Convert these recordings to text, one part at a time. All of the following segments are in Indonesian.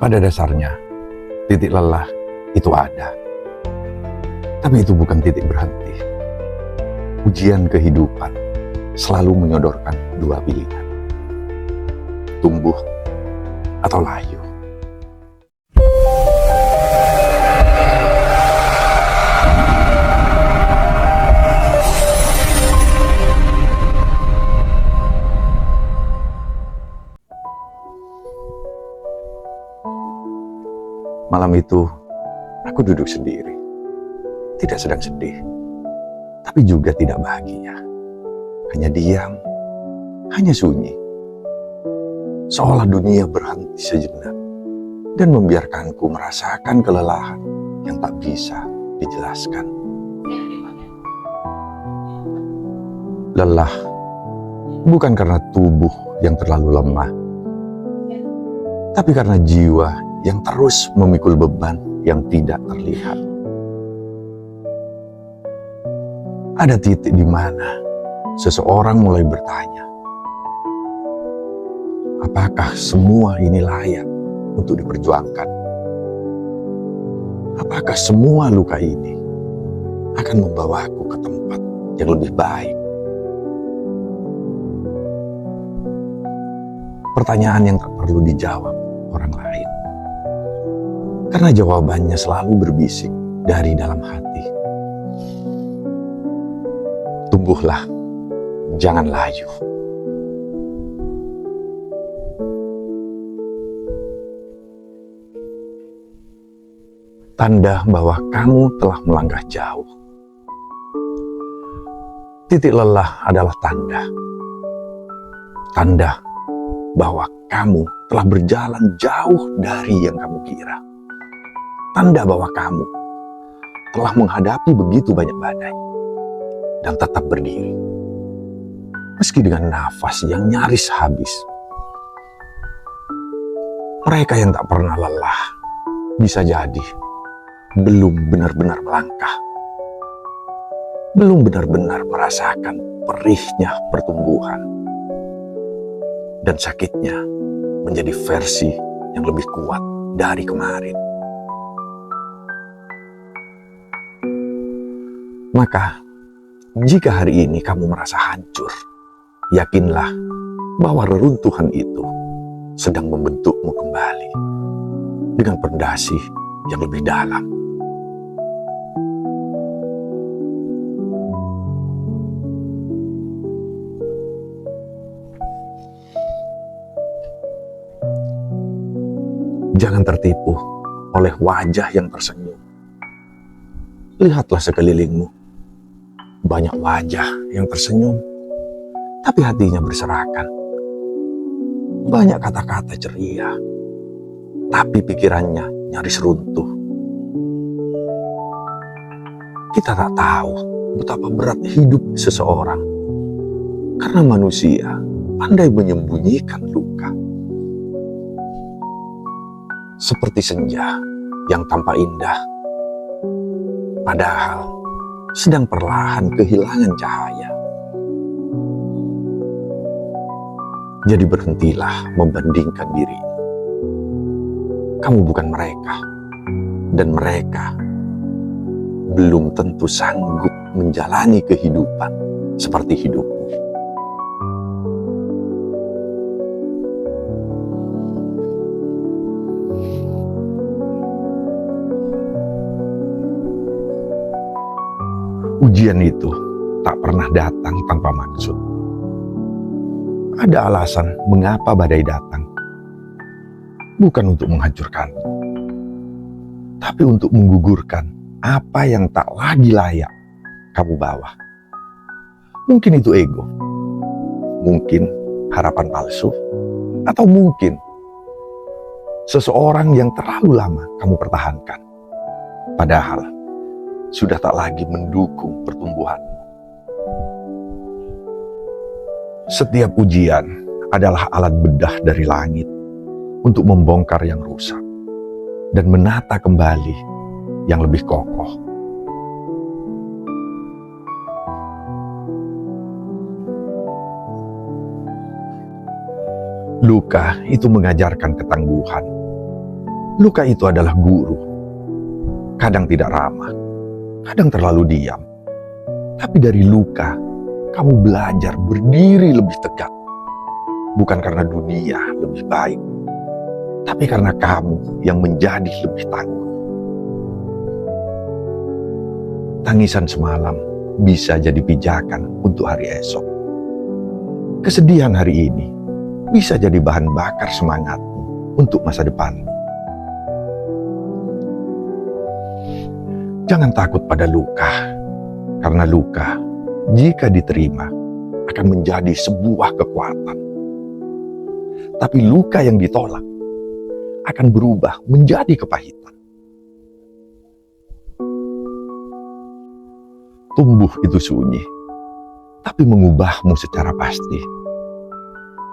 Pada dasarnya, titik lelah itu ada. Tapi itu bukan titik berhenti. Ujian kehidupan selalu menyodorkan dua pilihan. Tumbuh atau layu. Malam itu, aku duduk sendiri. Tidak sedang sedih, tapi juga tidak bahagia. Hanya diam, hanya sunyi. Seolah dunia berhenti sejenak dan membiarkanku merasakan kelelahan yang tak bisa dijelaskan. Lelah bukan karena tubuh yang terlalu lemah, tapi karena jiwa yang terus memikul beban yang tidak terlihat. Ada titik di mana seseorang mulai bertanya, apakah semua ini layak untuk diperjuangkan? Apakah semua luka ini akan membawaku ke tempat yang lebih baik? Pertanyaan yang tak perlu dijawab orang lain. Karena jawabannya selalu berbisik dari dalam hati. Tumbuhlah, jangan layu. Tanda bahwa kamu telah melangkah jauh. Titik lelah adalah tanda. Tanda bahwa kamu telah berjalan jauh dari yang kamu kira. Tanda bahwa kamu telah menghadapi begitu banyak badai dan tetap berdiri. Meski dengan nafas yang nyaris habis. Mereka yang tak pernah lelah bisa jadi belum benar-benar melangkah. Belum benar-benar merasakan perihnya pertumbuhan. Dan sakitnya menjadi versi yang lebih kuat dari kemarin. Maka, jika hari ini kamu merasa hancur, yakinlah bahwa reruntuhan itu sedang membentukmu kembali dengan pondasi yang lebih dalam. Jangan tertipu oleh wajah yang tersenyum. Lihatlah sekelilingmu. Banyak wajah yang tersenyum, tapi hatinya berserakan. Banyak kata-kata ceria, tapi pikirannya nyaris runtuh. Kita tak tahu betapa berat hidup seseorang, karena manusia pandai menyembunyikan luka. Seperti senja yang tampak indah, padahal sedang perlahan kehilangan cahaya. Jadi berhentilah membandingkan diri. Kamu bukan mereka, dan mereka belum tentu sanggup menjalani kehidupan seperti hidupmu. Ujian itu tak pernah datang tanpa maksud. Ada alasan mengapa badai datang. Bukan untuk menghancurkanmu, tapi untuk menggugurkan apa yang tak lagi layak kamu bawa. Mungkin itu ego, mungkin harapan palsu, atau mungkin seseorang yang terlalu lama kamu pertahankan. Padahal sudah tak lagi mendukung pertumbuhanmu. Setiap ujian adalah alat bedah dari langit untuk membongkar yang rusak dan menata kembali yang lebih kokoh. Luka itu mengajarkan ketangguhan. Luka itu adalah guru. Kadang tidak ramah, kadang terlalu diam. Tapi dari luka, kamu belajar berdiri lebih tegak. Bukan karena dunia lebih baik, tapi karena kamu yang menjadi lebih tangguh. Tangisan semalam bisa jadi pijakan untuk hari esok. Kesedihan hari ini bisa jadi bahan bakar semangatmu untuk masa depanmu. Jangan takut pada luka, karena luka, jika diterima, akan menjadi sebuah kekuatan. Tapi luka yang ditolak akan berubah menjadi kepahitan. Tumbuh itu sunyi, tapi mengubahmu secara pasti.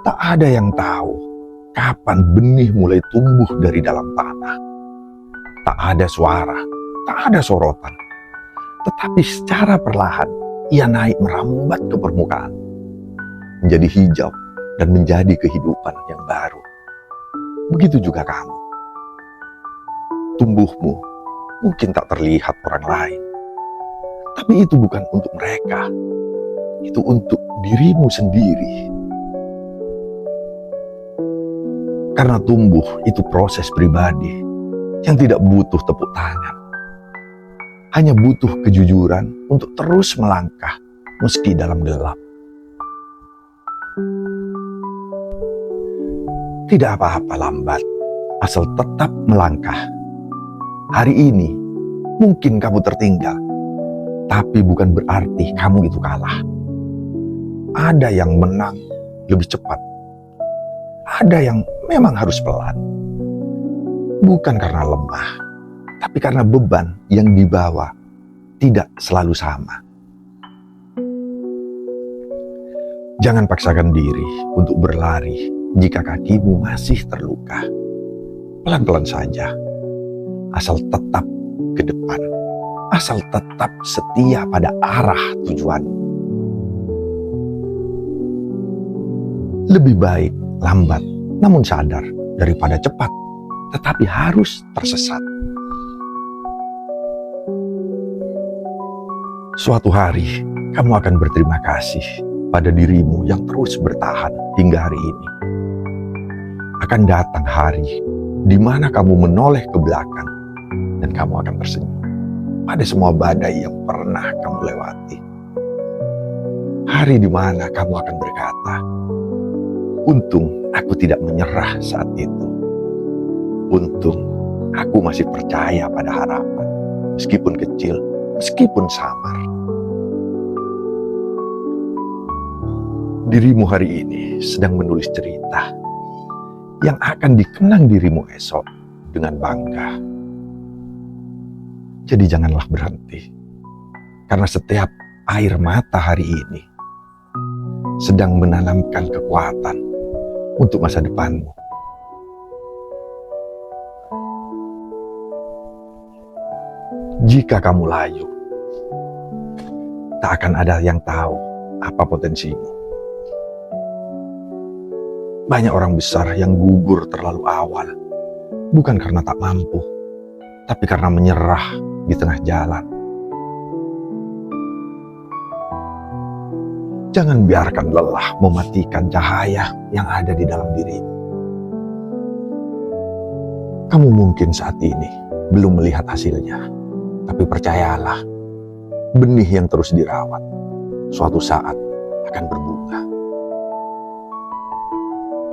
Tak ada yang tahu kapan benih mulai tumbuh dari dalam tanah. Tak ada suara, tak ada sorotan. Tetapi secara perlahan, ia naik merambat ke permukaan. Menjadi hijau dan menjadi kehidupan yang baru. Begitu juga kamu. Tumbuhmu mungkin tak terlihat orang lain. Tapi itu bukan untuk mereka. Itu untuk dirimu sendiri. Karena tumbuh itu proses pribadi yang tidak butuh tepuk tangan. Hanya butuh kejujuran untuk terus melangkah meski dalam gelap. Tidak apa-apa lambat, asal tetap melangkah. Hari ini mungkin kamu tertinggal, tapi bukan berarti kamu itu kalah. Ada yang menang lebih cepat. Ada yang memang harus pelan. Bukan karena lemah, tapi karena beban yang dibawa tidak selalu sama. Jangan paksakan diri untuk berlari jika kakimu masih terluka. Pelan-pelan saja, asal tetap ke depan, asal tetap setia pada arah tujuan. Lebih baik lambat namun sadar daripada cepat tetapi harus tersesat. Suatu hari kamu akan berterima kasih pada dirimu yang terus bertahan hingga hari ini. Akan datang hari di mana kamu menoleh ke belakang dan kamu akan tersenyum pada semua badai yang pernah kamu lewati. Hari di mana kamu akan berkata, "Untung aku tidak menyerah saat itu. Untung aku masih percaya pada harapan, meskipun kecil, meskipun samar." Dirimu hari ini sedang menulis cerita yang akan dikenang dirimu esok dengan bangga. Jadi janganlah berhenti, karena setiap air mata hari ini sedang menanamkan kekuatan untuk masa depanmu. Jika kamu layu, tak akan ada yang tahu apa potensimu. Banyak orang besar yang gugur terlalu awal, bukan karena tak mampu, tapi karena menyerah di tengah jalan. Jangan biarkan lelah mematikan cahaya yang ada di dalam dirimu. Kamu mungkin saat ini belum melihat hasilnya, tapi percayalah, benih yang terus dirawat suatu saat akan berbunga.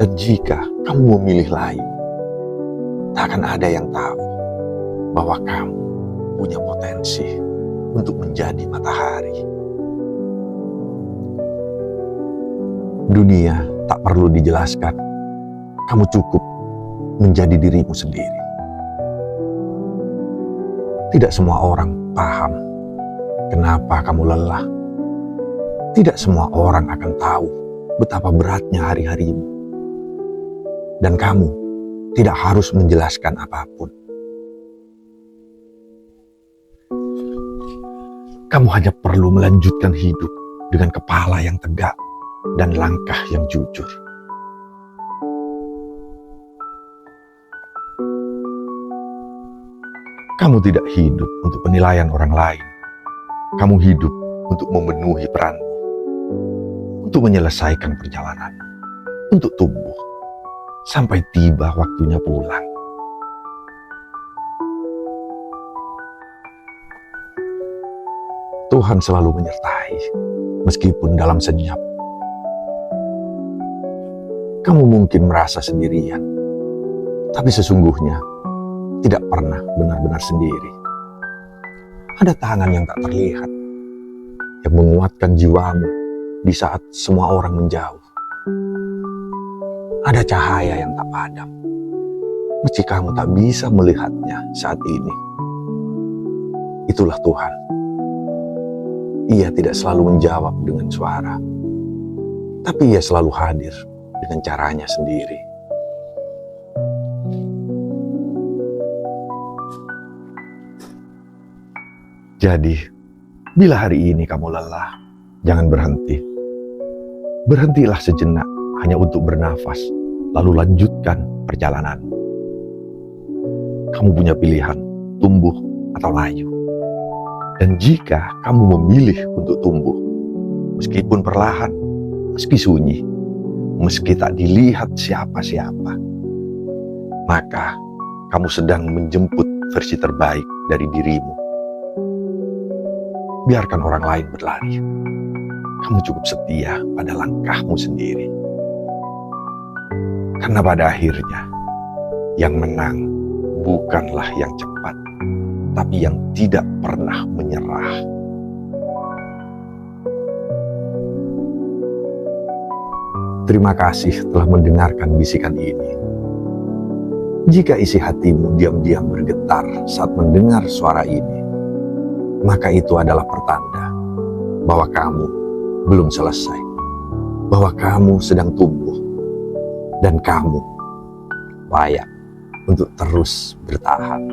Dan jika kamu memilih layu, tak akan ada yang tahu bahwa kamu punya potensi untuk menjadi matahari. Dunia tak perlu dijelaskan, kamu cukup menjadi dirimu sendiri. Tidak semua orang paham kenapa kamu lelah. Tidak semua orang akan tahu betapa beratnya hari-harimu. Dan kamu tidak harus menjelaskan apapun. Kamu hanya perlu melanjutkan hidup dengan kepala yang tegak dan langkah yang jujur. Kamu tidak hidup untuk penilaian orang lain. Kamu hidup untuk memenuhi peranmu, untuk menyelesaikan perjalanan, untuk tumbuh, sampai tiba waktunya pulang. Tuhan selalu menyertai, meskipun dalam senyap. Kamu mungkin merasa sendirian, tapi sesungguhnya tidak pernah benar-benar sendiri. Ada tangan yang tak terlihat, yang menguatkan jiwamu di saat semua orang menjauh. Ada cahaya yang tak padam, meski kamu tak bisa melihatnya saat ini. Itulah Tuhan. Ia tidak selalu menjawab dengan suara, tapi Ia selalu hadir dengan caranya sendiri. Jadi, bila hari ini kamu lelah, jangan berhenti. Berhentilah sejenak hanya untuk bernafas, lalu lanjutkan perjalananmu. Kamu punya pilihan, tumbuh atau layu. Dan jika kamu memilih untuk tumbuh, meskipun perlahan, meski sunyi, meski tak dilihat siapa-siapa, maka kamu sedang menjemput versi terbaik dari dirimu. Biarkan orang lain berlari. Kamu cukup setia pada langkahmu sendiri. Karena pada akhirnya, yang menang bukanlah yang cepat, tapi yang tidak pernah menyerah. Terima kasih telah mendengarkan bisikan ini. Jika isi hatimu diam-diam bergetar saat mendengar suara ini, maka itu adalah pertanda bahwa kamu belum selesai, bahwa kamu sedang tumbuh, dan kamu layak untuk terus bertahan.